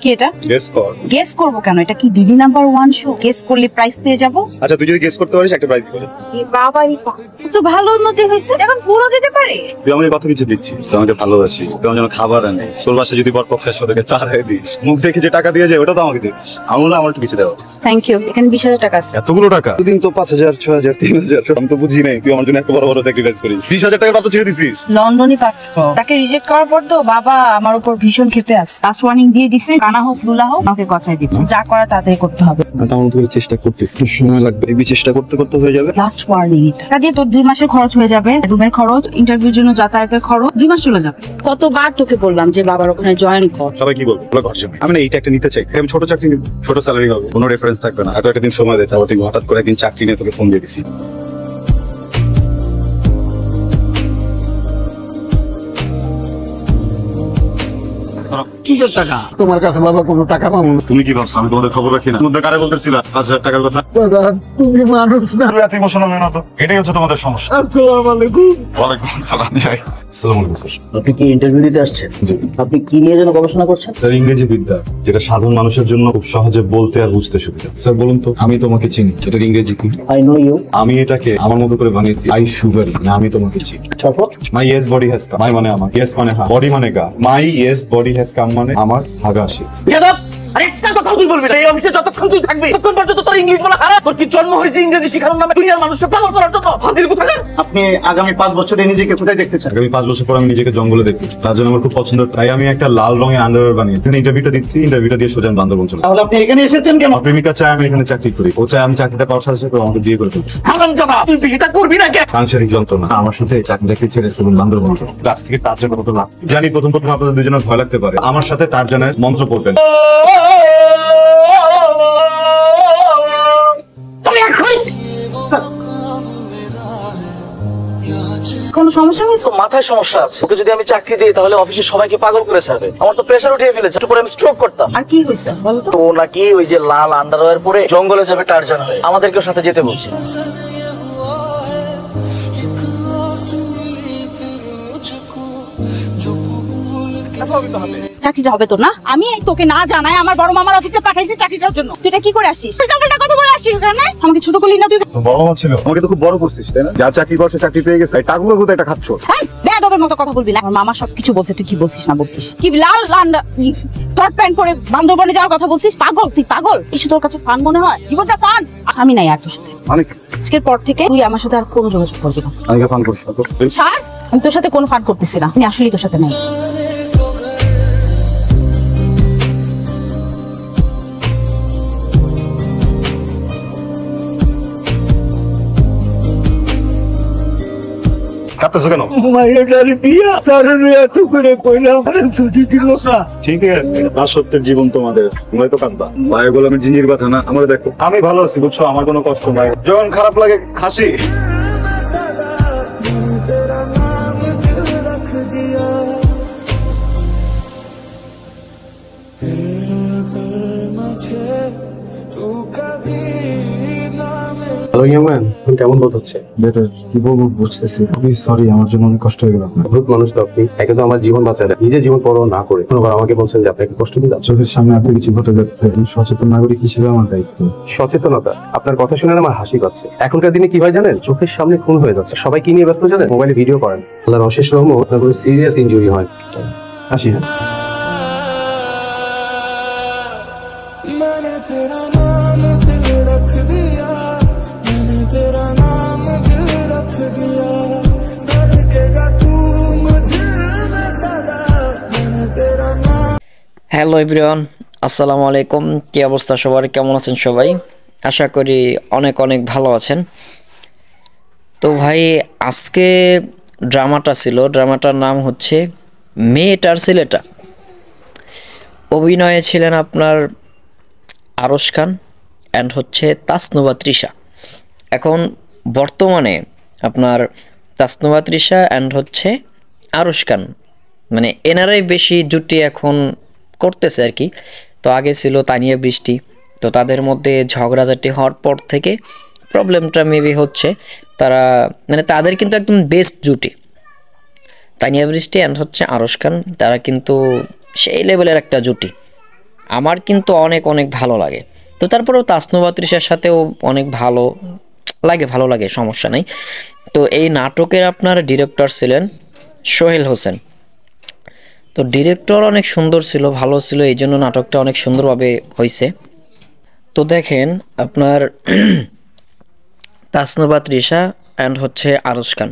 কি এটা? গেস করবো কেন? এটা কি দিদি নাম্বার 1 শো? গেস করলে প্রাইজ পেয়ে যাবো। আচ্ছা তুই যদি গেস করতে পারিস একটা প্রাইজ দিবি। বাবাই তো ভালো উন্নতি হয়েছে, এখন পুরো দিতে পারে। তুই আমাকে কত কিছু দিচ্ছিস, তুই আমাকে ভালোবাসি, তুই আমার জন্য খাবার আনে, তোর বাসায় যদি বর পক্ষের সাথে চাড়াই দিস, মুখ দেখে যে টাকা দিয়ে যায় ওটা তো আমাকে দিস। আমার একটু কিছু দেওয়া। Thank you. এখানে 20,000 টাকা আছে। এতগুলো টাকা? দুদিন তো 5,000 6,000 3,000 আমি তো বুঝি নাই তুই আমার জন্য এত বড় বড় স্যাক্রিফাইস করিস। 20,000 টাকা তো ছেড়ে দিছিস। লন্ডনই পাঠাবো। তাকে রিজেক্ট করার পর তো বাবা আমার উপর ভীষণ ক্ষেপে আছে। লাস্ট ওয়ার্নিং দিয়ে দিছে, কানা হোক লুলা হোক আমাকে গছাই দিচ্ছে। যা করা তাড়াতাড়ি করতে হবে। তেমন তুই চেষ্টা করতেছিস, একটু সময় লাগবে, এই চেষ্টা করতে করতে হয়ে যাবে। লাস্ট ওয়ার্নিং এটা। টাকা দিয়ে তোর 2 মাসের খরচ হয়ে যাবে, রুমের খরচ, ইন্টারভিউর জন্য যাতায়াতের খরচ, 2 মাস চলে যাবে। কতবার তোকে বললাম যে বাবার ওখানে জয়েন কর। সবাই কি বলবো বলে ঘর আমি না এইটা একটা নিতে চাই। আমি ছোট চাকরি, ছোট স্যালারি হবে, কোনো রেফারেন্স থাকবে না। এত একটা দিন সময় দিয়েছে, আবার তুই হঠাৎ করে একদিন চাকরি নিয়ে তোকে ফোন দিয়ে দিছি। কিসের টাকা? তোমার কাছে বাবা কোনো টাকা পাবো না। তুমি কি ভাবছো আমি তোমাদের খবর রাখি না? মধ্যে কারে বলতেছিলা 5,000 টাকার কথা? দাদা তুমি মানুষ না। তুমি এত ইমোশনাল না তো, এটাই হচ্ছে তোমাদের সমস্যা। আসসালামু আলাইকুম। ওয়ালাইকুম আসসালাম। আসসালামু আলাইকুম স্যার। আপনি কি ইন্টারভিউ দিতে আসছেন? জি। আপনি কি নিয়ে যেন গবেষণা করছেন? স্যার ইংরেজি বিদ্যা, যেটা সাধারণ মানুষের জন্য খুব সহজে বলতে আর বুঝতে সুবিধা। স্যার বলুন তো, আমি তোমাকে চিনি, এটার ইংরেজি কি? I know you. আমি এটাকে আমার মতো করে বানিয়েছি আই সুগারি, না আমি তোমাকে চিনি। তারপর মাই ইয়েস বডি হ্যাজ কাম, মাই মানে আমার, ইয়েস মানে হ্যাঁ, বডি মানে গা। মাই ইয়েস বডি হ্যাজ কাম মানে আমার হাগা আসছে। আরেকটা কথা তুই বলবি না। এই অফিসে যতক্ষণ তুই থাকবি ততক্ষণ পর্যন্ত তোর ইংলিশ বলা হারাম। তোর কি জন্ম হয়েছে ইংরেজি শেখানোর নামে দুনিয়ার মানুষকে পালন করার জন্য? ফাজিল কোথাকার। আপনি আগামী 5 বছরে নিজেকে কোথায় দেখতে চান? আগামী 5 বছর পর আমি নিজেকে জঙ্গলে দেখতে চাই। তার জন্য আমার খুব পছন্দ, তাই আমি একটা লাল রঙের আন্ডারওয়্যার বানিয়ে ইন্টারভিউটা দিচ্ছি। ইন্টারভিউটা দিয়ে সোজা বান্দরবন চলে। তাহলে আপনি এখানে এসেছেন কেন? আমার প্রেমিকা চায় আমি এখানে চাকরি করি, ও চায় আমি চাকরিটা পাওয়ার সাথে সাথে আমাকে বিয়ে করে ফেলছি। হারামজাদা, তুই বিয়েটা করবি না কেন? সাংসারিক যন্ত্রণা, আমার সাথে চাকরিটাকে ছেড়ে চলুন বান্দরবন চলে। গাছ থেকে টার্জানের মতো লাভ। জানি প্রথম আপনাদের দুজনের ভয় লাগতে পারে, আমার সাথে টার্জানের মন্ত্র পড়বেন। কোনো সমস্যা হয়েছে? মাথায় সমস্যা আছে। ওকে যদি আমি চাকরি দিই তাহলে অফিসের সবাইকে পাগল করে ছাড়বে। আমার তো প্রেসার উঠিয়ে ফেলেছে, একটু পরে আমি স্ট্রোক করতাম। আর কি হয়েছে বলো তো? ও নাকি ওই যে লাল আন্ডারওয়্যার পরে জঙ্গলে যাবে টার্জান হয়ে, আমাদেরকেও সাথে যেতে বলছে। চাকরিটা হবে তো না? আমি এই তোকে না জানাই আমার বড় মামার অফিসে পাঠাইছি চাকরিটার জন্য। তুই এটা কি করে আসিস? কথা বলে আসিস ওখানে? আমাকে ছোট করলি না তুই? বড় মামা ছিল, আমাকে তো খুব বড় করছিস তাই না? যার চাকরি করছে চাকরি পেয়ে গেছে, টাকুকে কোথায় একটা খাচ্ছ? বেয়াদবের মতো কথা বলবি না। আমার মামা সবকিছু বলছে, তুই কি বলছিস না বলছিস? কি লাল শর্ট প্যান্ট পরে বান্দরবনে যাওয়ার কথা বলছিস? পাগল তুই, পাগল। কিছু তোর কাছে ফান মনে হয়? জীবনটা ফান? আমি নাই আর তোর সাথে। আজকের পর থেকে তুই আমার সাথে আর কোনো যোগাযোগ করবি না। আমি ফান করছি না তো। ছাড়, আমি তোর সাথে কোনো ফান করতেছি না। আমি আসলেই তোর সাথে নাই। কাঁদতেছো কেন? ঠিক আছে, না সত্যের জীবন তোমাদের, তোমরাই তো কাঁদবা। ভাইয়ের গোলামের জিনির কথা না। আমার দেখো আমি ভালো আছি বুঝছো, আমার কোনো কষ্ট নাই। যখন খারাপ লাগে হাসি। হ্যালো ইয়ামান, কেমন বোধ হচ্ছে? বেটার, কি বলবো বুঝতেছি। খুবই সরি, আমার জন্য অনেক কষ্ট হয়ে গেল। ভূত মানুষ তো আপনি, একে তো আমার জীবন বাঁচালেন, নিজের জীবন পরোয়া না করে কোনোবার আমাকে বলছেন যে আপনাকে কষ্ট দিলাম। চোখের সামনে এত কিছু ঘটে যাচ্ছে, সচেতন নাগরিক হিসেবে আমার দায়িত্ব। সচেতনতা? আপনার কথা শুনে আমার হাসি পাচ্ছে। এখনকার দিনে কি হয় জানেন? চোখের সামনে খুন হয়ে যাচ্ছে, সবাই কি নিয়ে ব্যস্ত জানেন? মোবাইলে ভিডিও করেন। আল্লাহর অশেষ রহমত, আপনার কোনো সিরিয়াস ইনজুরি হয়। আসি। হ্যাঁ, হ্যালো এভরিওয়ান, আসসালামু আলাইকুম। কি অবস্থা সবার? কেমন আছেন সবাই? আশা করি অনেক অনেক ভালো আছেন। তো ভাই আজকে ড্রামাটা ছিল, ড্রামাটার নাম হচ্ছে মেয়েটার ছেলেটা। অভিনয়ে ছিলেন আপনার আরশ খান অ্যান্ড হচ্ছে তাসনুভা তৃষা। এখন বর্তমানে আপনার তাসনুভা তৃষা অ্যান্ড হচ্ছে আরশ খান, মানে এনারাই বেশি জুটি এখন করতেছে আর কি। তো আগে ছিল তানিয়া বৃষ্টি, তো তাদের মধ্যে ঝগড়াঝাটি হওয়ার পর থেকে প্রবলেমটা মেবি হচ্ছে তারা মানে তাদের কিন্তু একদম বেস্ট জুটি, তানিয়া বৃষ্টি অ্যান্ড হচ্ছে আরশ খান, তারা কিন্তু সেই লেভেলের একটা জুটি। আমার কিন্তু অনেক অনেক ভালো লাগে। তো তারপরেও তাসনুভা তৃষার সাথেও অনেক ভালো লাগে, সমস্যা নেই। তো এই নাটকের আপনার ডিরেক্টর ছিলেন সোহেল হোসেন। তো ডিরেক্টর অনেক সুন্দর ছিল, ভালো ছিল, এই জন্য নাটকটা অনেক সুন্দরভাবে হয়েছে। তো দেখেন আপনার তাসনুভা তৃষা অ্যান্ড হচ্ছে আরশ খান।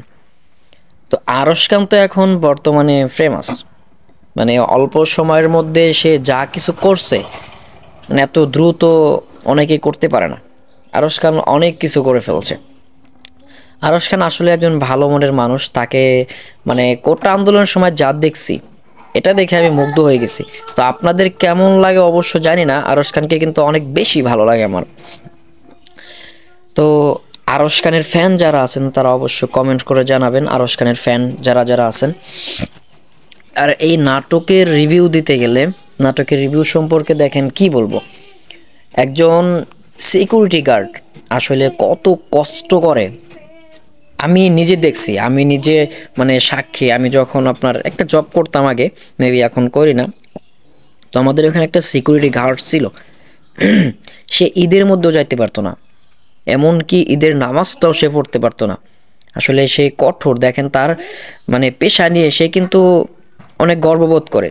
তো আরশ খান তো এখন বর্তমানে ফেমাস, মানে অল্প সময়ের মধ্যে সে যা কিছু করছে মানে এত দ্রুত অনেকেই করতে পারে না। আরশ খান অনেক কিছু করে ফেলছে। আরশ খান আসলে একজন ভালো মনের মানুষ, তাকে মানে কোটা আন্দোলনের সময় যা দেখছি এটা দেখে আমি মুগ্ধ হয়ে গেছি। তো আপনাদের কেমন লাগে অবশ্য জানি না, আরশ খানকে কিন্তু অনেক বেশি ভালো লাগে আমার। তো আরশ খানের ফ্যান যারা আছেন তারা অবশ্য কমেন্ট করে জানাবেন, আরশ খানের ফ্যান যারা যারা আছেন। আর এই নাটকের রিভিউ দিতে গেলে, নাটকের রিভিউ সম্পর্কে দেখেন কি বলবো, একজন সিকিউরিটি গার্ড আসলে কত কষ্ট করে আমি নিজে দেখছি, আমি নিজে মানে সাক্ষী। আমি যখন আপনার একটা জব করতাম আগে, মেবি এখন করি না, তো আমাদের এখানে একটা সিকিউরিটি গার্ড ছিল, সে ঈদের মধ্যেও যাইতে পারতো না, এমনকি ঈদের নামাজটাও সে পড়তে পারতো না। আসলে সে কঠোর, দেখেন তার মানে পেশা নিয়ে সে কিন্তু অনেক গর্ববোধ করে।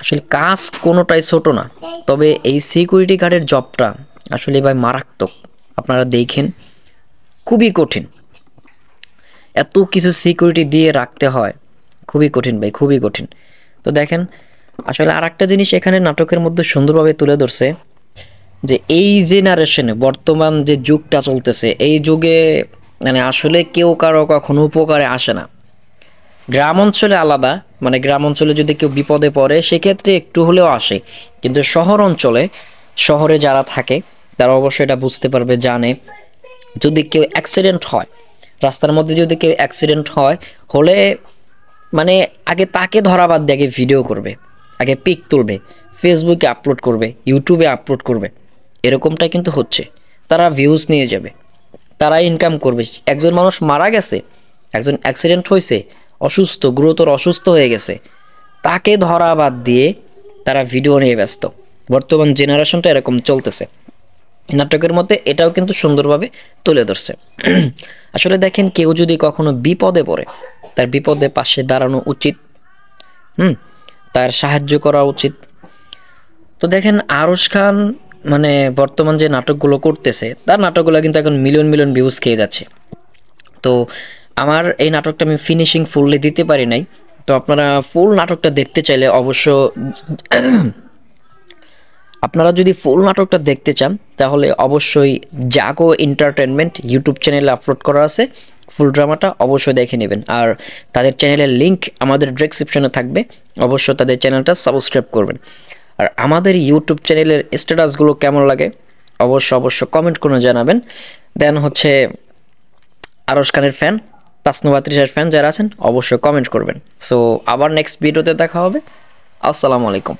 আসলে কাজ কোনোটাই ছোট না, তবে এই সিকিউরিটি গার্ডের জবটা আসলে ভাই মারাত্মক। আপনারা দেখেন খুবই কঠিন, এত কিছু সিকিউরিটি দিয়ে রাখতে হয়, খুবই কঠিন ভাই, খুবই কঠিন। তো দেখেন আসলে আর একটা জিনিস এখানে নাটকের মধ্যে সুন্দরভাবে তুলে ধরছে যে এই জেনারেশনে বর্তমান যে যুগটা চলতেছে, এই যুগে মানে আসলে কেউ কারো কখনো উপকারে আসে না। গ্রাম অঞ্চলে আলাদা, মানে গ্রাম অঞ্চলে যদি কেউ বিপদে পড়ে সেক্ষেত্রে একটু হলেও আসে, কিন্তু শহর অঞ্চলে, শহরে যারা থাকে তারা অবশ্যই এটা বুঝতে পারবে, জানে যদি কেউ অ্যাক্সিডেন্ট হয়, রাস্তার মধ্যে যদি কেউ অ্যাক্সিডেন্ট হলে মানে আগে তাকে ধরা বাদ দিয়ে আগে ভিডিও করবে, আগে পিক তুলবে, ফেসবুকে আপলোড করবে, ইউটিউবে আপলোড করবে, এরকমটা কিন্তু হচ্ছে। তারা ভিউজ নিয়ে যাবে, তারা ইনকাম করবে। একজন মানুষ মারা গেছে, একজন অ্যাক্সিডেন্ট হয়েছে, অসুস্থ, গুরুতর অসুস্থ হয়ে গেছে, তাকে ধরা বাদ দিয়ে তারা ভিডিও নিয়ে ব্যস্ত। বর্তমান জেনারেশনটা এরকম চলতেছে। নাটকের মধ্যে এটাও কিন্তু সুন্দরভাবে তুলে ধরছে। আসলে দেখেন কেউ যদি কখনো বিপদে পড়ে তার বিপদে পাশে দাঁড়ানো উচিত, তার সাহায্য করা উচিত। তো দেখেন আরশ খান মানে বর্তমান যে নাটকগুলো করতেছে তার নাটকগুলো কিন্তু এখন মিলিয়ন মিলিয়ন ভিউজ খেয়ে যাচ্ছে। তো আমার এই নাটকটা আমি ফিনিশিং ফুললি দিতে পারি নাই, তো আপনারা ফুল নাটকটা দেখতে চাইলে অবশ্য আপনারা যদি ফুল নাটকটা দেখতে চান তাহলে অবশ্যই জাগো এন্টারটেনমেন্ট ইউটিউব চ্যানেলে আপলোড করা আছে, ফুল ড্রামাটা অবশ্যই দেখে নেবেন। আর তাদের চ্যানেলের লিংক আমাদের ডেসক্রিপশনে থাকবে, অবশ্যই তাদের চ্যানেলটা সাবস্ক্রাইব করবেন। আর আমাদের ইউটিউব চ্যানেলের স্ট্যাটাসগুলো কেমন লাগে অবশ্যই কমেন্ট করে জানাবেন। দেন হচ্ছে আরশ খানের ফ্যান, তাসনুভা তৃষার ফ্যান যারা আছেন অবশ্যই কমেন্ট করবেন। সো আবার নেক্সট ভিডিওতে দেখা হবে। আসসালামু আলাইকুম।